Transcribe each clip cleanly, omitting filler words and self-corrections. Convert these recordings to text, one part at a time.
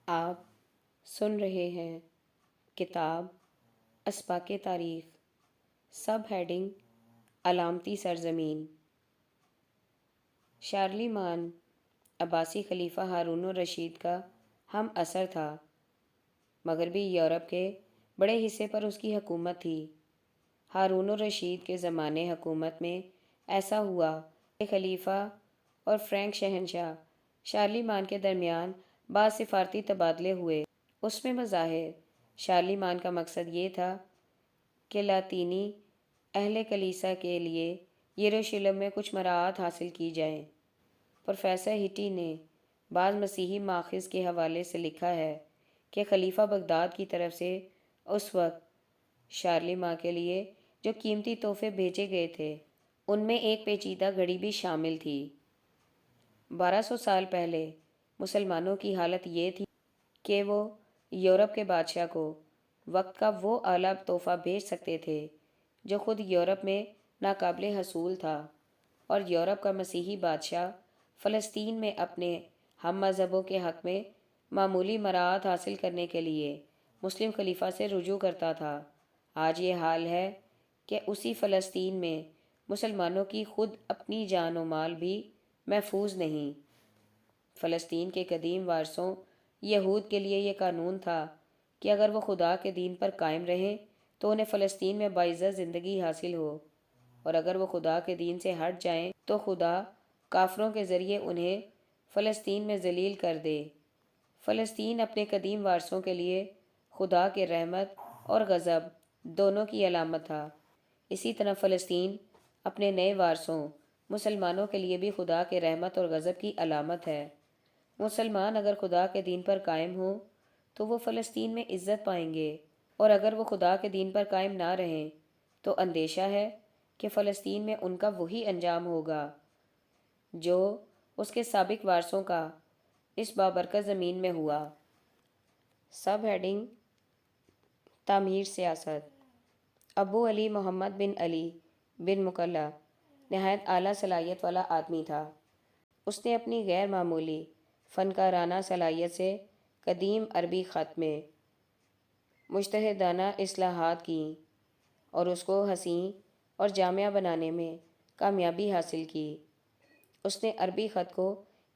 آپ سن رہے ہیں کتاب اسباق تاریخ، سب ہیڈنگ علامتی سرزمین۔ شارلیمان عباسی خلیفہ ہارون الرشید کا ہم اثر تھا۔ مغربی یورپ کے بڑے حصے پر اس کی حکومت تھی۔ ہارون الرشید کے زمانے حکومت میں ایسا ہوا کہ خلیفہ اور فرینک شہنشاہ شارلیمان کے درمیان بعض سفارتی تبادلے ہوئے۔ اس میں بظاہر شارلیمان کا مقصد یہ تھا کہ لاطینی اہل کلیسا کے لیے یروشلم میں کچھ مراعات حاصل کی جائیں۔ پروفیسر ہٹی نے بعض مسیحی ماخذ کے حوالے سے لکھا ہے کہ خلیفہ بغداد کی طرف سے اس وقت شارلیمان کے لیے جو قیمتی تحفے بھیجے گئے تھے ان میں ایک پیچیدہ گھڑی بھی شامل تھی۔ 1200 سال پہلے مسلمانوں کی حالت یہ تھی کہ وہ یورپ کے بادشاہ کو وقت کا وہ اعلیٰ تحفہ بھیج سکتے تھے جو خود یورپ میں ناقابل حصول تھا، اور یورپ کا مسیحی بادشاہ فلسطین میں اپنے ہم مذہبوں کے حق میں معمولی مراعات حاصل کرنے کے لیے مسلم خلیفہ سے رجوع کرتا تھا۔ آج یہ حال ہے کہ اسی فلسطین میں مسلمانوں کی خود اپنی جان و مال بھی محفوظ نہیں۔ فلسطین کے قدیم وارثوں یہود کے لیے یہ قانون تھا کہ اگر وہ خدا کے دین پر قائم رہیں تو انہیں فلسطین میں باعزت زندگی حاصل ہو، اور اگر وہ خدا کے دین سے ہٹ جائیں تو خدا کافروں کے ذریعے انہیں فلسطین میں ذلیل کر دے۔ فلسطین اپنے قدیم وارثوں کے لیے خدا کے رحمت اور غضب دونوں کی علامت تھا۔ اسی طرح فلسطین اپنے نئے وارثوں مسلمانوں کے لیے بھی خدا کے رحمت اور غضب کی علامت ہے۔ مسلمان اگر خدا کے دین پر قائم ہوں تو وہ فلسطین میں عزت پائیں گے، اور اگر وہ خدا کے دین پر قائم نہ رہیں تو اندیشہ ہے کہ فلسطین میں ان کا وہی انجام ہوگا جو اس کے سابق وارثوں کا اس بابرکت زمین میں ہوا۔ سب ہیڈنگ تعمیر سیاست۔ ابو علی محمد بن علی بن مکلا نہایت اعلیٰ صلاحیت والا آدمی تھا۔ اس نے اپنی غیر معمولی فنکارانہ صلاحیت سے قدیم عربی خط میں مجتہدانہ اصلاحات کیں اور اس کو حسین اور جامع بنانے میں کامیابی حاصل کی۔ اس نے عربی خط کو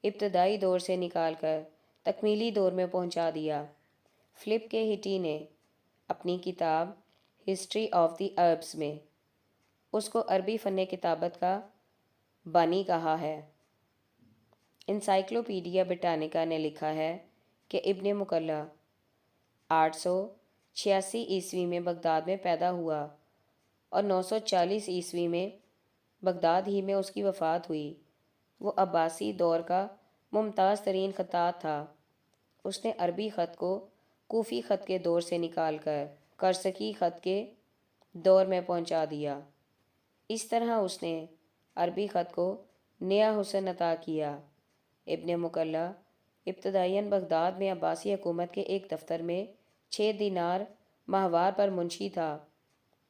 ابتدائی دور سے نکال کر تکمیلی دور میں پہنچا دیا۔ فلپ کے ہٹی نے اپنی کتاب ہسٹری آف دی عربس میں اس کو عربی فن کتابت کا بانی کہا ہے۔ انسائکلوپیڈیا برٹانیکا نے لکھا ہے کہ ابن مکلا 886 عیسوی میں بغداد میں پیدا ہوا اور 940 عیسوی میں بغداد ہی میں اس کی وفات ہوئی۔ وہ عباسی دور کا ممتاز ترین خطاط تھا۔ اس نے عربی خط کو کوفی خط کے دور سے نکال کر کرسکی خط کے دور میں پہنچا دیا۔ اس طرح اس نے عربی خط کو نیا حسن عطا کیا۔ ابن مکلا ابتدائیاً بغداد میں عباسی حکومت کے ایک دفتر میں 6 دینار ماہوار پر منشی تھا۔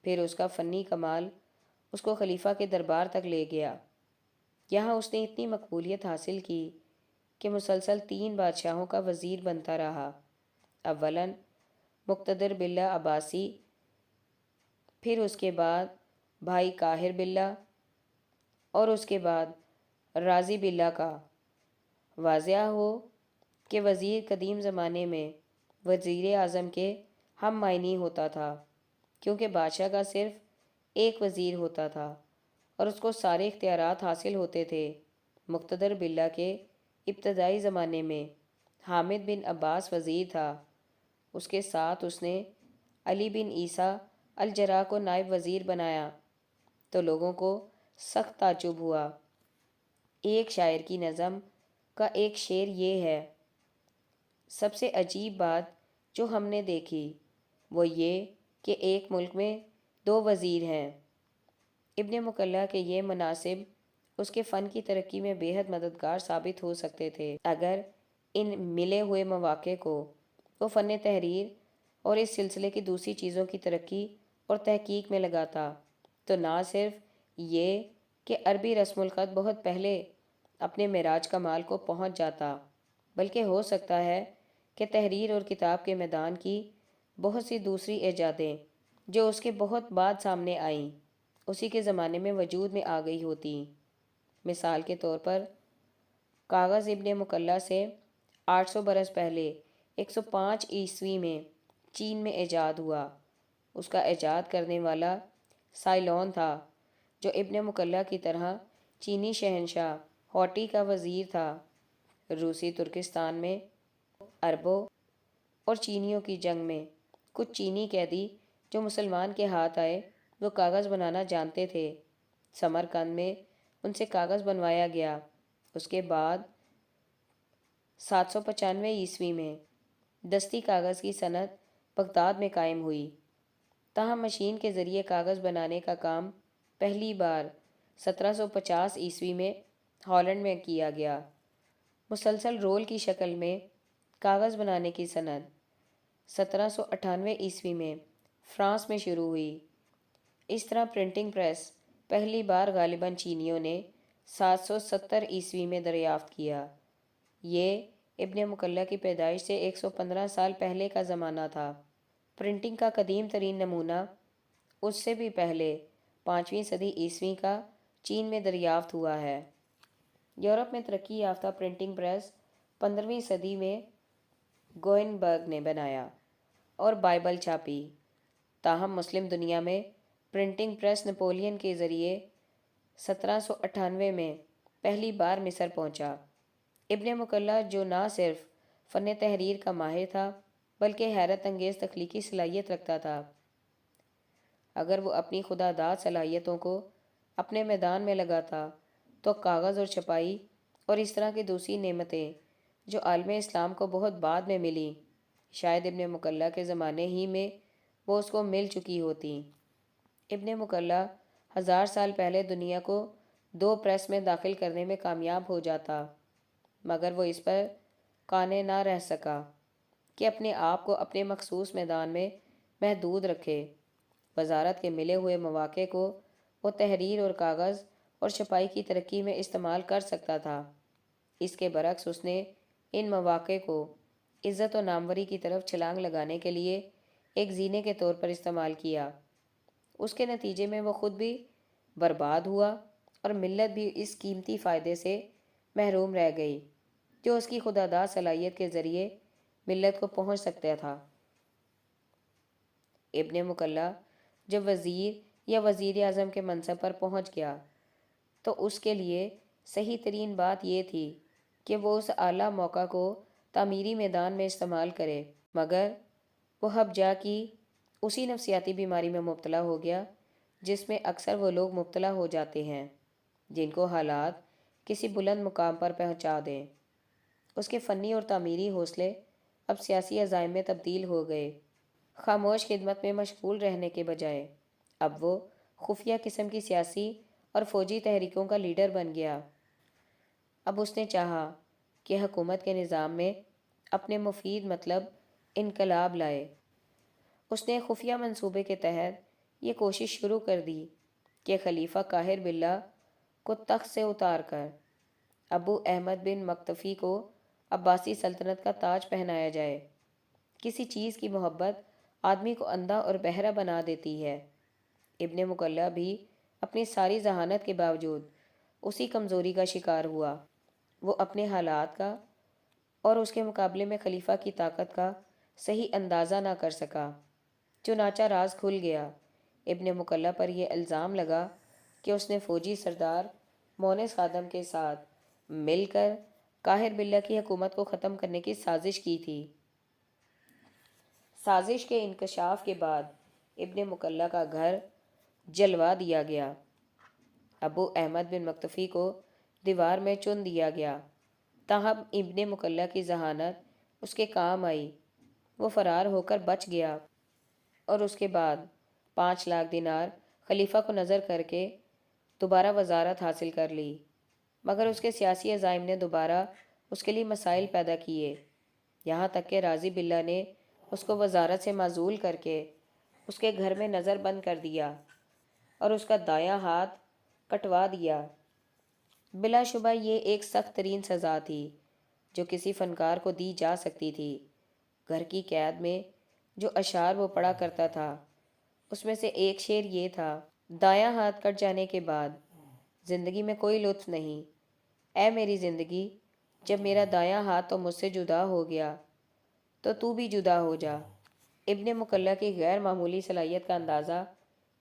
پھر اس کا فنی کمال اس کو خلیفہ کے دربار تک لے گیا۔ یہاں اس نے اتنی مقبولیت حاصل کی کہ مسلسل 3 بادشاہوں کا وزیر بنتا رہا۔ اولاً مقتدر باللہ عباسی، پھر اس کے بعد بھائی قاہر باللہ، اور اس کے بعد رازی باللہ کا۔ واضح ہو کہ وزیر قدیم زمانے میں وزیر اعظم کے ہم معنی ہوتا تھا، کیونکہ بادشاہ کا صرف ایک وزیر ہوتا تھا اور اس کو سارے اختیارات حاصل ہوتے تھے۔ مقتدر باللہ کے ابتدائی زمانے میں حامد بن عباس وزیر تھا۔ اس کے ساتھ اس نے علی بن عیسیٰ الجراح کو نائب وزیر بنایا تو لوگوں کو سخت تعجب ہوا۔ ایک شاعر کی نظم کا ایک شعر یہ ہے: سب سے عجیب بات جو ہم نے دیکھی وہ یہ کہ ایک ملک میں 2 وزیر ہیں۔ ابن مکلا کے یہ مناصب اس کے فن کی ترقی میں بے حد مددگار ثابت ہو سکتے تھے اگر ان ملے ہوئے مواقع کو وہ فن تحریر اور اس سلسلے کی دوسری چیزوں کی ترقی اور تحقیق میں لگاتا تو نہ صرف یہ کہ عربی رسم الخط بہت پہلے اپنے معراج کمال کو پہنچ جاتا، بلکہ ہو سکتا ہے کہ تحریر اور کتاب کے میدان کی بہت سی دوسری ایجادیں جو اس کے بہت بعد سامنے آئیں اسی کے زمانے میں وجود میں آ گئی ہوتی۔ مثال کے طور پر کاغذ ابن مکلا سے 800 برس پہلے 105 عیسوی میں چین میں ایجاد ہوا۔ اس کا ایجاد کرنے والا سائلون تھا جو ابن مکلا کی طرح چینی شہنشاہ ہوٹی کا وزیر تھا۔ روسی ترکستان میں عربوں اور چینیوں کی جنگ میں کچھ چینی قیدی جو مسلمان کے ہاتھ آئے وہ کاغذ بنانا جانتے تھے۔ سمرقند میں ان سے کاغذ بنوایا گیا۔ اس کے بعد 795 عیسوی میں دستی کاغذ کی صنعت بغداد میں قائم ہوئی۔ تاہم مشین کے ذریعے کاغذ بنانے کا کام پہلی بار 1750 عیسوی میں ہالینڈ میں کیا گیا۔ مسلسل رول کی شکل میں کاغذ بنانے کی صنعت 1798 عیسوی میں فرانس میں شروع ہوئی۔ اس طرح پرنٹنگ پریس پہلی بار غالباً چینیوں نے 770 عیسوی میں دریافت کیا۔ یہ ابن مکلا کی پیدائش سے 115 سال پہلے کا زمانہ تھا۔ پرنٹنگ کا قدیم ترین نمونہ اس سے بھی پہلے 5ویں صدی عیسوی کا چین میں دریافت ہوا ہے۔ یورپ میں ترقی یافتہ پرنٹنگ پریس 15ویں صدی میں گوئنبرگ نے بنایا اور بائبل چھاپی۔ تاہم مسلم دنیا میں پرنٹنگ پریس نپولین کے ذریعے 1798 میں پہلی بار مصر پہنچا۔ ابن مکلا جو نہ صرف فن تحریر کا ماہر تھا بلکہ حیرت انگیز تخلیقی صلاحیت رکھتا تھا۔ اگر وہ اپنی خدا داد صلاحیتوں کو اپنے میدان میں لگاتا تو کاغذ اور چھپائی اور اس طرح کی دوسری نعمتیں جو عالم اسلام کو بہت بعد میں ملی شاید ابن مکلا کے زمانے ہی میں وہ اس کو مل چکی ہوتی۔ ابن مکلا 1000 سال پہلے دنیا کو 2 پریس میں داخل کرنے میں کامیاب ہو جاتا مگر وہ اس پر قانع نہ رہ سکا کہ اپنے آپ کو اپنے مخصوص میدان میں محدود رکھے۔ وزارت کے ملے ہوئے مواقع کو وہ تحریر اور کاغذ اور چھپائی کی ترقی میں استعمال کر سکتا تھا۔ اس کے برعکس اس نے ان مواقع کو عزت و ناموری کی طرف چھلانگ لگانے کے لیے ایک زینے کے طور پر استعمال کیا۔ اس کے نتیجے میں وہ خود بھی برباد ہوا اور ملت بھی اس قیمتی فائدے سے محروم رہ گئی جو اس کی خودداد صلاحیت کے ذریعے ملت کو پہنچ سکتا تھا۔ ابن مکلا جب وزیر یا وزیر اعظم کے منصب پر پہنچ گیا تو اس کے لیے صحیح ترین بات یہ تھی کہ وہ اس اعلیٰ موقع کو تعمیری میدان میں استعمال کرے، مگر وہ حب جا کی اسی نفسیاتی بیماری میں مبتلا ہو گیا جس میں اکثر وہ لوگ مبتلا ہو جاتے ہیں جن کو حالات کسی بلند مقام پر پہنچا دیں۔ اس کے فنی اور تعمیری حوصلے اب سیاسی عزائم میں تبدیل ہو گئے۔ خاموش خدمت میں مشغول رہنے کے بجائے اب وہ خفیہ قسم کی سیاسی اور فوجی تحریکوں کا لیڈر بن گیا۔ اب اس نے چاہا کہ حکومت کے نظام میں اپنے مفید مطلب انقلاب لائے۔ اس نے خفیہ منصوبے کے تحت یہ کوشش شروع کر دی کہ خلیفہ قاہر باللہ کو تخت سے اتار کر ابو احمد بن مکتفی کو عباسی سلطنت کا تاج پہنایا جائے۔ کسی چیز کی محبت آدمی کو اندھا اور بہرا بنا دیتی ہے۔ ابن مکلا بھی اپنی ساری ذہانت کے باوجود اسی کمزوری کا شکار ہوا۔ وہ اپنے حالات کا اور اس کے مقابلے میں خلیفہ کی طاقت کا صحیح اندازہ نہ کر سکا۔ چنانچہ راز کھل گیا۔ ابن مکلا پر یہ الزام لگا کہ اس نے فوجی سردار مونس خادم کے ساتھ مل کر قاہر باللہ کی حکومت کو ختم کرنے کی سازش کی تھی۔ سازش کے انکشاف کے بعد ابن مکلا کا گھر جلوا دیا گیا۔ ابو احمد بن مکتفی کو دیوار میں چن دیا گیا۔ تاہم ابن مکلا کی ذہانت اس کے کام آئی۔ وہ فرار ہو کر بچ گیا اور اس کے بعد 5 لاکھ دینار خلیفہ کو نظر کر کے دوبارہ وزارت حاصل کر لی، مگر اس کے سیاسی عزائم نے دوبارہ اس کے لیے مسائل پیدا کیے، یہاں تک کہ رازی باللہ نے اس کو وزارت سے معزول کر کے اس کے گھر میں نظر بند کر دیا اور اس کا دایاں ہاتھ کٹوا دیا۔ بلا شبہ یہ ایک سخت ترین سزا تھی جو کسی فنکار کو دی جا سکتی تھی، گھر کی قید میں جو اشعار وہ پڑھا کرتا تھا اس میں سے ایک شعر یہ تھا: دایاں ہاتھ کٹ جانے کے بعد زندگی میں کوئی لطف نہیں، اے میری زندگی جب میرا دایاں ہاتھ تو مجھ سے جدا ہو گیا تو بھی جدا ہو جا۔ ابن مکلہ کی غیر معمولی صلاحیت کا اندازہ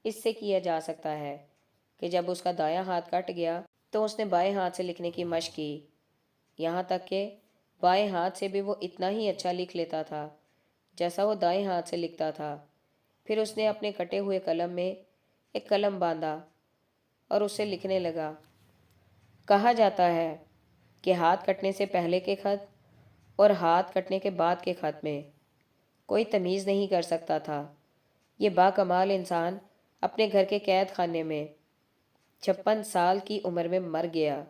اس سے کیا جا سکتا ہے کہ جب اس کا دایاں ہاتھ کٹ گیا تو اس نے بائیں ہاتھ سے لکھنے کی مشق کی، یہاں تک کہ بائیں ہاتھ سے بھی وہ اتنا ہی اچھا لکھ لیتا تھا جیسا وہ دائیں ہاتھ سے لکھتا تھا۔ پھر اس نے اپنے کٹے ہوئے قلم میں ایک قلم باندھا اور اس سے لکھنے لگا۔ کہا جاتا ہے کہ ہاتھ کٹنے سے پہلے کے خط اور ہاتھ کٹنے کے بعد کے خط میں کوئی تمیز نہیں کر سکتا تھا۔ یہ باکمال انسان اپنے گھر کے قید خانے میں 56 سال کی عمر میں مر گیا۔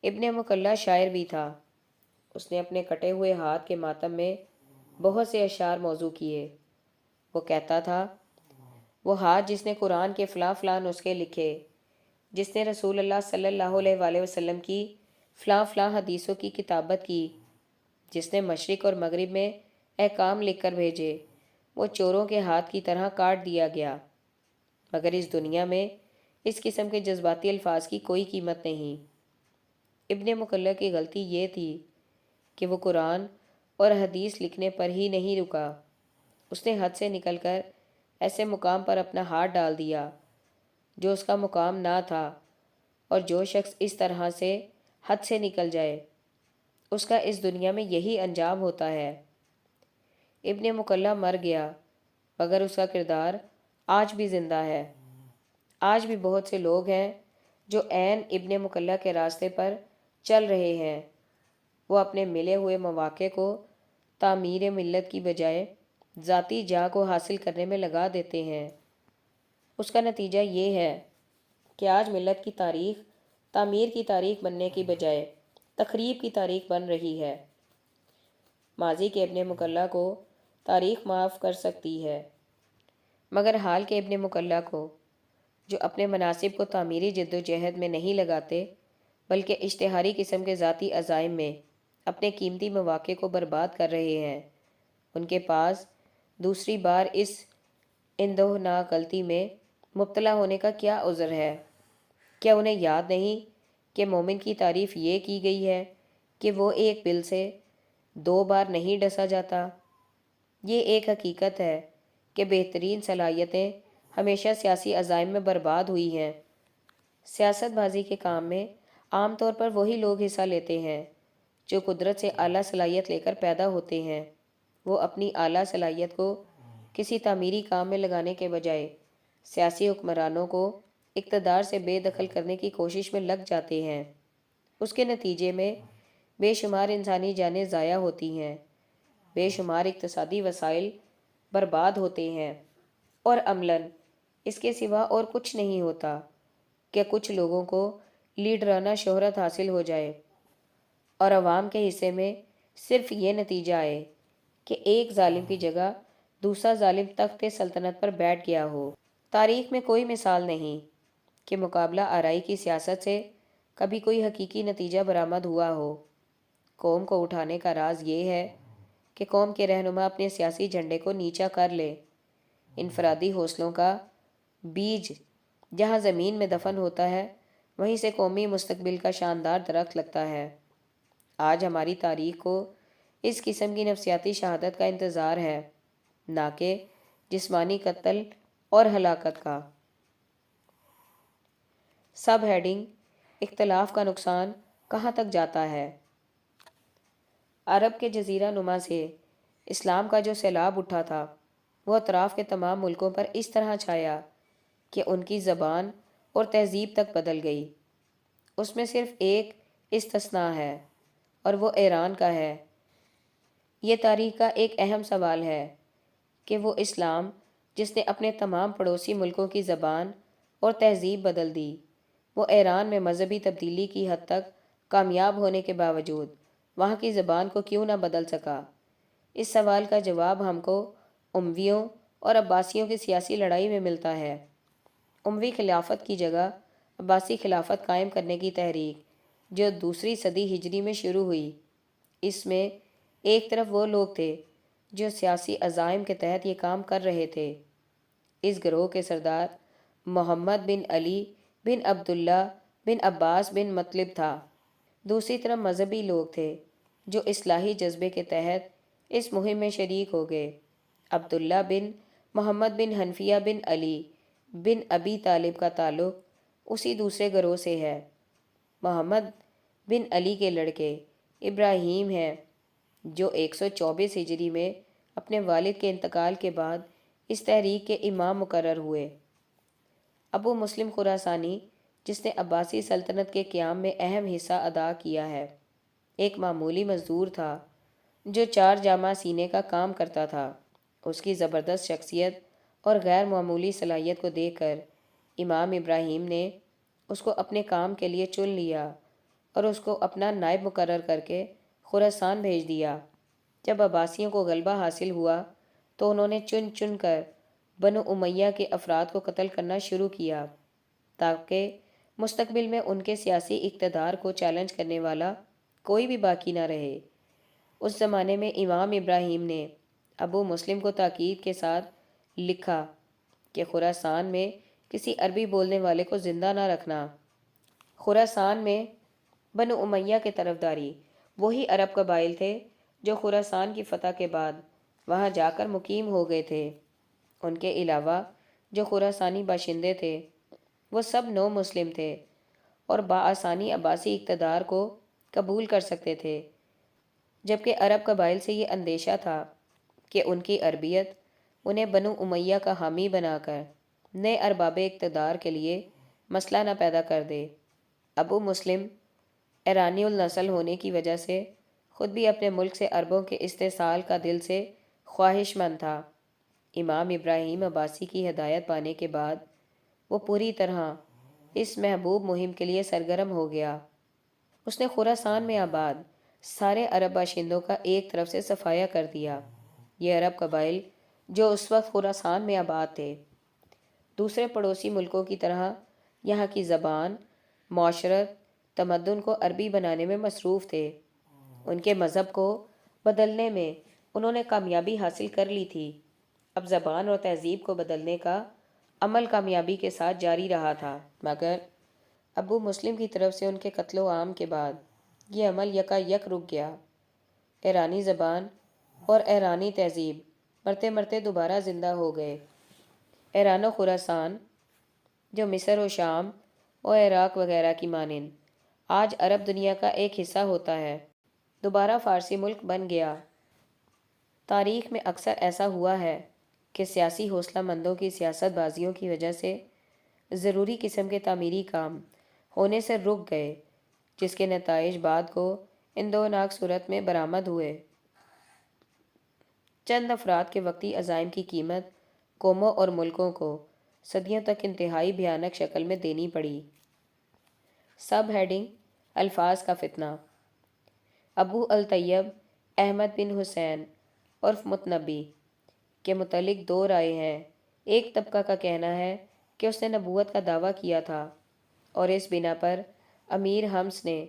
ابن مکلہ شاعر بھی تھا۔ اس نے اپنے کٹے ہوئے ہاتھ کے ماتم میں بہت سے اشعار موضوع کیے۔ وہ کہتا تھا: وہ ہاتھ جس نے قرآن کے فلاں فلاں نسخے لکھے، جس نے رسول اللہ صلی اللہ علیہ وآلہ وسلم کی فلاں فلاں حدیثوں کی کتابت کی، جس نے مشرق اور مغرب میں احکام لکھ کر بھیجے، وہ چوروں کے ہاتھ کی طرح کاٹ دیا گیا۔ مگر اس دنیا میں اس قسم کے جذباتی الفاظ کی کوئی قیمت نہیں۔ ابن مکلہ کی غلطی یہ تھی کہ وہ قرآن اور حدیث لکھنے پر ہی نہیں رکا، اس نے حد سے نکل کر ایسے مقام پر اپنا ہاتھ ڈال دیا جو اس کا مقام نہ تھا، اور جو شخص اس طرح سے حد سے نکل جائے اس کا اس دنیا میں یہی انجام ہوتا ہے۔ ابن مکلہ مر گیا مگر اس کا کردار آج بھی زندہ ہے۔ آج بھی بہت سے لوگ ہیں جو عین ابن مکلہ کے راستے پر چل رہے ہیں۔ وہ اپنے ملے ہوئے مواقع کو تعمیر ملت کی بجائے ذاتی جاہ کو حاصل کرنے میں لگا دیتے ہیں۔ اس کا نتیجہ یہ ہے کہ آج ملت کی تاریخ تعمیر کی تاریخ بننے کی بجائے تخریب کی تاریخ بن رہی ہے۔ ماضی کے ابن مکلہ کو تاریخ معاف کر سکتی ہے، مگر حال کے ابن مکلہ کو، جو اپنے مناصب کو تعمیری جد و جہد میں نہیں لگاتے بلکہ اشتہاری قسم کے ذاتی عزائم میں اپنے قیمتی مواقع کو برباد کر رہے ہیں، ان کے پاس دوسری بار اس اندوہناک غلطی میں مبتلا ہونے کا کیا عذر ہے؟ کیا انہیں یاد نہیں کہ مومن کی تعریف یہ کی گئی ہے کہ وہ ایک بل سے 2 بار نہیں ڈسا جاتا؟ یہ ایک حقیقت ہے کہ بہترین صلاحیتیں ہمیشہ سیاسی عزائم میں برباد ہوئی ہیں۔ سیاست بازی کے کام میں عام طور پر وہی لوگ حصہ لیتے ہیں جو قدرت سے اعلیٰ صلاحیت لے کر پیدا ہوتے ہیں۔ وہ اپنی اعلیٰ صلاحیت کو کسی تعمیری کام میں لگانے کے بجائے سیاسی حکمرانوں کو اقتدار سے بے دخل کرنے کی کوشش میں لگ جاتے ہیں۔ اس کے نتیجے میں بے شمار انسانی جانیں ضائع ہوتی ہیں، بے شمار اقتصادی وسائل برباد ہوتے ہیں، اور عملاً اس کے سوا اور کچھ نہیں ہوتا کہ کچھ لوگوں کو لیڈرانہ شہرت حاصل ہو جائے اور عوام کے حصے میں صرف یہ نتیجہ آئے کہ ایک ظالم کی جگہ دوسرا ظالم تخت سلطنت پر بیٹھ گیا ہو۔ تاریخ میں کوئی مثال نہیں کہ مقابلہ آرائی کی سیاست سے کبھی کوئی حقیقی نتیجہ برآمد ہوا ہو۔ قوم کو اٹھانے کا راز یہ ہے کہ قوم کے رہنما اپنے سیاسی جھنڈے کو نیچا کر لے۔ انفرادی حوصلوں کا بیج جہاں زمین میں دفن ہوتا ہے وہیں سے قومی مستقبل کا شاندار درخت لگتا ہے۔ آج ہماری تاریخ کو اس قسم کی نفسیاتی شہادت کا انتظار ہے، نہ کہ جسمانی قتل اور ہلاکت کا۔ سب ہیڈنگ: اختلاف کا نقصان کہاں تک جاتا ہے؟ عرب کے جزیرہ نما سے اسلام کا جو سیلاب اٹھا تھا وہ اطراف کے تمام ملکوں پر اس طرح چھایا کہ ان کی زبان اور تہذیب تک بدل گئی۔ اس میں صرف ایک استثناء ہے اور وہ ایران کا ہے۔ یہ تاریخ کا ایک اہم سوال ہے کہ وہ اسلام جس نے اپنے تمام پڑوسی ملکوں کی زبان اور تہذیب بدل دی، وہ ایران میں مذہبی تبدیلی کی حد تک کامیاب ہونے کے باوجود وہاں کی زبان کو کیوں نہ بدل سکا؟ اس سوال کا جواب ہم کو امویوں اور عباسیوں کی سیاسی لڑائی میں ملتا ہے۔ اموی خلافت کی جگہ عباسی خلافت قائم کرنے کی تحریک جو 2 صدی ہجری میں شروع ہوئی، اس میں ایک طرف وہ لوگ تھے جو سیاسی عزائم کے تحت یہ کام کر رہے تھے۔ اس گروہ کے سردار محمد بن علی بن عبداللہ بن عباس بن مطلب تھا۔ دوسری طرف مذہبی لوگ تھے جو اصلاحی جذبے کے تحت اس مہم میں شریک ہو گئے۔ عبداللہ بن محمد بن حنفیہ بن علی بن ابی طالب کا تعلق اسی دوسرے گروہ سے ہے۔ محمد بن علی کے لڑکے ابراہیم ہیں جو 124 ہجری میں اپنے والد کے انتقال کے بعد اس تحریک کے امام مقرر ہوئے۔ ابو مسلم خراسانی، جس نے عباسی سلطنت کے قیام میں اہم حصہ ادا کیا ہے، ایک معمولی مزدور تھا جو 4 جامہ سینے کا کام کرتا تھا۔ اس کی زبردست شخصیت اور غیر معمولی صلاحیت کو دیکھ کر امام ابراہیم نے اس کو اپنے کام کے لیے چن لیا اور اس کو اپنا نائب مقرر کر کے خراسان بھیج دیا۔ جب عباسیوں کو غلبہ حاصل ہوا تو انہوں نے چن چن کر بنو امیہ کے افراد کو قتل کرنا شروع کیا تاکہ مستقبل میں ان کے سیاسی اقتدار کو چیلنج کرنے والا کوئی بھی باقی نہ رہے۔ اس زمانے میں امام ابراہیم نے ابو مسلم کو تاکید کے ساتھ لکھا کہ خراسان میں کسی عربی بولنے والے کو زندہ نہ رکھنا۔ خراسان میں بنو امیہ کے طرفداری وہی عرب قبائل تھے جو خراسان کی فتح کے بعد وہاں جا کر مقیم ہو گئے تھے۔ ان کے علاوہ جو خراسانی باشندے تھے وہ سب نو مسلم تھے اور بآسانی عباسی اقتدار کو قبول کر سکتے تھے، جبکہ عرب قبائل سے یہ اندیشہ تھا کہ ان کی عربیت انہیں بنو امیہ کا حامی بنا کر نئے ارباب اقتدار کے لیے مسئلہ نہ پیدا کر دے۔ ابو مسلم ایرانی النسل ہونے کی وجہ سے خود بھی اپنے ملک سے عربوں کے استحصال کا دل سے خواہش مند تھا۔ امام ابراہیم عباسی کی ہدایت پانے کے بعد وہ پوری طرح اس محبوب مہم کے لیے سرگرم ہو گیا۔ اس نے خراسان میں آباد سارے عرب باشندوں کا ایک طرف سے صفایا کر دیا۔ یہ عرب قبائل جو اس وقت خراسان میں آباد تھے دوسرے پڑوسی ملکوں کی طرح یہاں کی زبان، معاشرت، تمدن کو عربی بنانے میں مصروف تھے۔ ان کے مذہب کو بدلنے میں انہوں نے کامیابی حاصل کر لی تھی۔ اب زبان اور تہذیب کو بدلنے کا عمل کامیابی کے ساتھ جاری رہا تھا، مگر ابو مسلم کی طرف سے ان کے قتل و عام کے بعد یہ عمل یکا یک رک گیا۔ ایرانی زبان اور ایرانی تہذیب مرتے مرتے دوبارہ زندہ ہو گئے۔ ایران و خراسان جو مصر و شام اور عراق وغیرہ کی مانند آج عرب دنیا کا ایک حصہ ہوتا ہے، دوبارہ فارسی ملک بن گیا۔ تاریخ میں اکثر ایسا ہوا ہے کہ سیاسی حوصلہ مندوں کی سیاست بازیوں کی وجہ سے ضروری قسم کے تعمیری کام ہونے سے رک گئے، جس کے نتائج بعد کو اندوناک صورت میں برآمد ہوئے۔ چند افراد کے وقتی عزائم کی قیمت قوموں اور ملکوں کو صدیوں تک انتہائی بھیانک شکل میں دینی پڑی۔ سب ہیڈنگ: الفاظ کا فتنہ۔ ابو الطیب احمد بن حسین عرف متنبی کے متعلق 2 رائے ہیں۔ ایک طبقہ کا کہنا ہے کہ اس نے نبوت کا دعویٰ کیا تھا اور اس بنا پر امیر حمص نے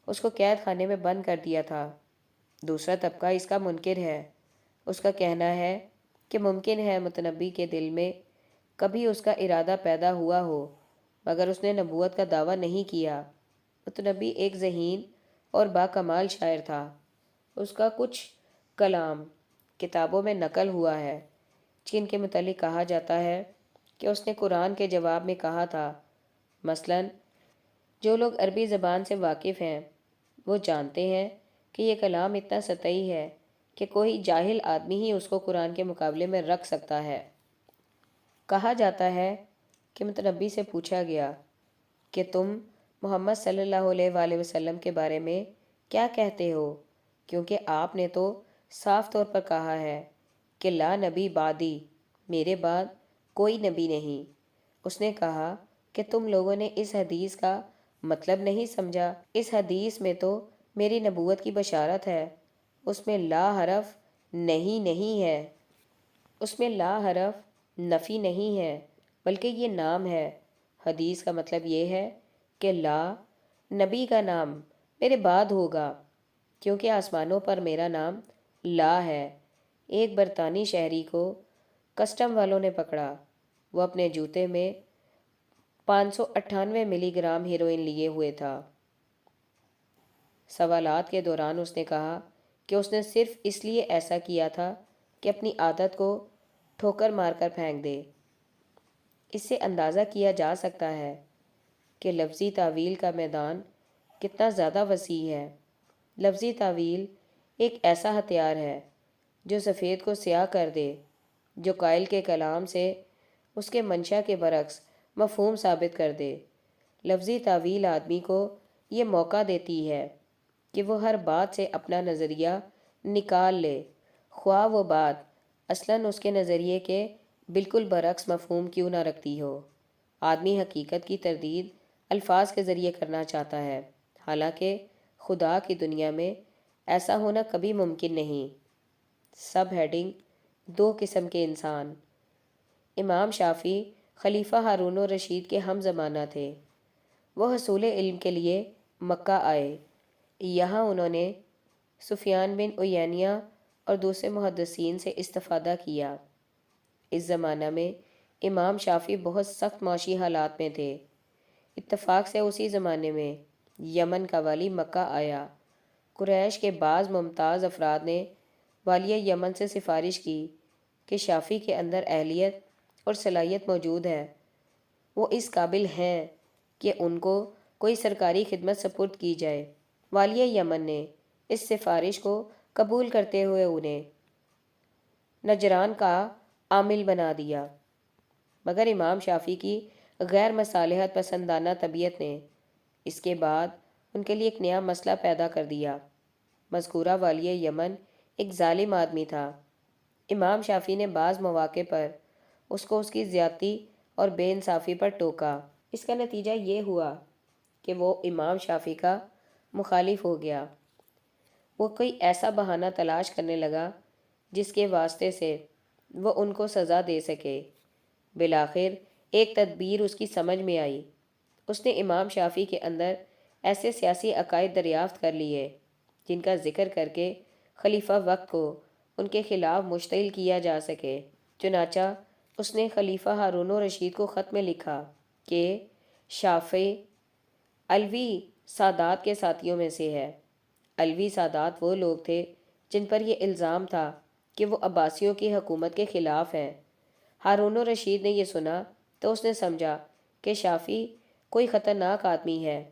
اس کو قید خانے میں بند کر دیا تھا۔ دوسرا طبقہ اس کا منکر ہے۔ اس کا کہنا ہے کہ ممکن ہے متنبی کے دل میں کبھی اس کا ارادہ پیدا ہوا ہو، مگر اس نے نبوت کا دعویٰ نہیں کیا۔ متنبی ایک ذہین اور باکمال شاعر تھا۔ اس کا کچھ کلام کتابوں میں نقل ہوا ہے، جن کے متعلق کہا جاتا ہے کہ اس نے قرآن کے جواب میں کہا تھا، مثلاً جو لوگ عربی زبان سے واقف ہیں وہ جانتے ہیں کہ یہ کلام اتنا سطحی ہے کہ کوئی جاہل آدمی ہی اس کو قرآن کے مقابلے میں رکھ سکتا ہے۔ کہا جاتا ہے کہ متنبی سے پوچھا گیا کہ تم محمد صلی اللہ علیہ وآلہ وسلم کے بارے میں کیا کہتے ہو، کیونکہ آپ نے تو صاف طور پر کہا ہے کہ لا نبی بعدی، میرے بعد کوئی نبی نہیں۔ اس نے کہا کہ تم لوگوں نے اس حدیث کا مطلب نہیں سمجھا۔ اس حدیث میں تو میری نبوت کی بشارت ہے، اس میں لا حرف نہیں ہے، اس میں لا حرف نفی نہیں ہے، بلکہ یہ نام ہے۔ حدیث کا مطلب یہ ہے کہ لا نبی کا نام میرے بعد ہوگا، کیونکہ آسمانوں پر میرا نام لا ہے۔ ایک برطانوی شہری کو کسٹم والوں نے پکڑا۔ وہ اپنے جوتے میں 598 ملی گرام ہیروئن لیے ہوئے تھا۔ سوالات کے دوران اس نے کہا کہ اس نے صرف اس لیے ایسا کیا تھا کہ اپنی عادت کو ٹھوکر مار کر پھینک دے۔ اس سے اندازہ کیا جا سکتا ہے کہ لفظی تعویل کا میدان کتنا زیادہ وسیع ہے۔ لفظی تعویل ایک ایسا ہتھیار ہے جو سفید کو سیاہ کر دے، جو قائل کے کلام سے اس کے منشا کے برعکس مفہوم ثابت کر دے۔ لفظی تعویل آدمی کو یہ موقع دیتی ہے کہ وہ ہر بات سے اپنا نظریہ نکال لے، خواہ وہ بات اصلاً اس کے نظریے کے بالکل برعکس مفہوم کیوں نہ رکھتی ہو۔ آدمی حقیقت کی تردید الفاظ کے ذریعے کرنا چاہتا ہے، حالانکہ خدا کی دنیا میں ایسا ہونا کبھی ممکن نہیں۔ سب ہیڈنگ: 2 قسم کے انسان۔ امام شافعی خلیفہ ہارون الرشید کے ہم زمانہ تھے۔ وہ حصول علم کے لیے مکہ آئے۔ یہاں انہوں نے سفیان بن عیینہ اور دوسرے محدثین سے استفادہ کیا۔ اس زمانہ میں امام شافعی بہت سخت معاشی حالات میں تھے۔ اتفاق سے اسی زمانے میں یمن کا والی مکہ آیا۔ قریش کے بعض ممتاز افراد نے والیہ یمن سے سفارش کی کہ شافعی کے اندر اہلیت اور صلاحیت موجود ہے، وہ اس قابل ہیں کہ ان کو کوئی سرکاری خدمت سپرد کی جائے۔ والیہ یمن نے اس سفارش کو قبول کرتے ہوئے انہیں نجران کا عامل بنا دیا، مگر امام شافعی کی غیر مصالحت پسندانہ طبیعت نے اس کے بعد ان کے لیے ایک نیا مسئلہ پیدا کر دیا۔ مذکورہ والیہ یمن ایک ظالم آدمی تھا۔ امام شافعی نے بعض مواقع پر اس کو اس کی زیادتی اور بے انصافی پر ٹوکا۔ اس کا نتیجہ یہ ہوا کہ وہ امام شافعی کا مخالف ہو گیا۔ وہ کوئی ایسا بہانہ تلاش کرنے لگا جس کے واسطے سے وہ ان کو سزا دے سکے۔ بالآخر ایک تدبیر اس کی سمجھ میں آئی۔ اس نے امام شافعی کے اندر ایسے سیاسی عقائد دریافت کر لیے جن کا ذکر کر کے خلیفہ وقت کو ان کے خلاف مشتعل کیا جا سکے۔ چنانچہ اس نے خلیفہ ہارون الرشید کو خط میں لکھا کہ شافعی علوی سادات کے ساتھیوں میں سے ہے۔ علوی سادات وہ لوگ تھے جن پر یہ الزام تھا کہ وہ عباسیوں کی حکومت کے خلاف ہیں۔ ہارون الرشید نے یہ سنا تو اس نے سمجھا کہ شافعی کوئی خطرناک آدمی ہے۔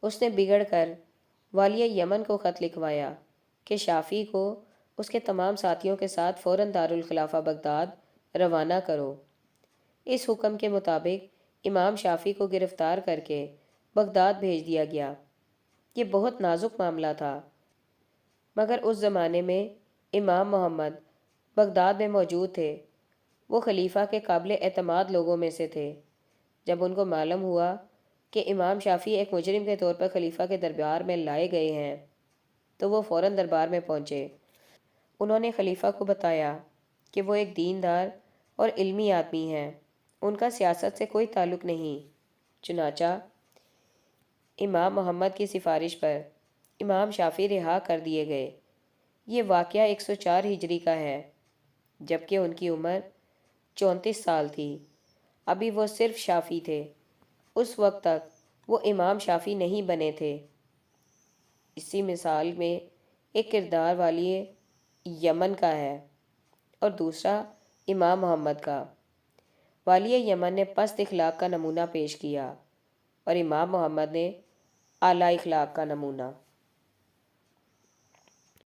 اس نے بگڑ کر والیہ یمن کو خط لکھوایا کہ شافعی کو اس کے تمام ساتھیوں کے ساتھ فوراً دارالخلافہ بغداد روانہ کرو۔ اس حکم کے مطابق امام شافعی کو گرفتار کر کے بغداد بھیج دیا گیا۔ یہ بہت نازک معاملہ تھا، مگر اس زمانے میں امام محمد بغداد میں موجود تھے۔ وہ خلیفہ کے قابل اعتماد لوگوں میں سے تھے۔ جب ان کو معلوم ہوا کہ امام شافعی ایک مجرم کے طور پر خلیفہ کے دربار میں لائے گئے ہیں تو وہ فوراً دربار میں پہنچے۔ انہوں نے خلیفہ کو بتایا کہ وہ ایک دیندار اور علمی آدمی ہیں، ان کا سیاست سے کوئی تعلق نہیں۔ چنانچہ امام محمد کی سفارش پر امام شافعی رہا کر دیے گئے۔ یہ واقعہ 104 ہجری کا ہے، جبکہ ان کی عمر 34 سال تھی۔ ابھی وہ صرف شافعی تھے۔ اس وقت تک وہ امام شافعی نہیں بنے تھے۔ اسی مثال میں ایک کردار والی یمن کا ہے اور دوسرا امام محمد کا۔ والی یمن نے پست اخلاق کا نمونہ پیش کیا اور امام محمد نے اعلیٰ اخلاق کا نمونہ۔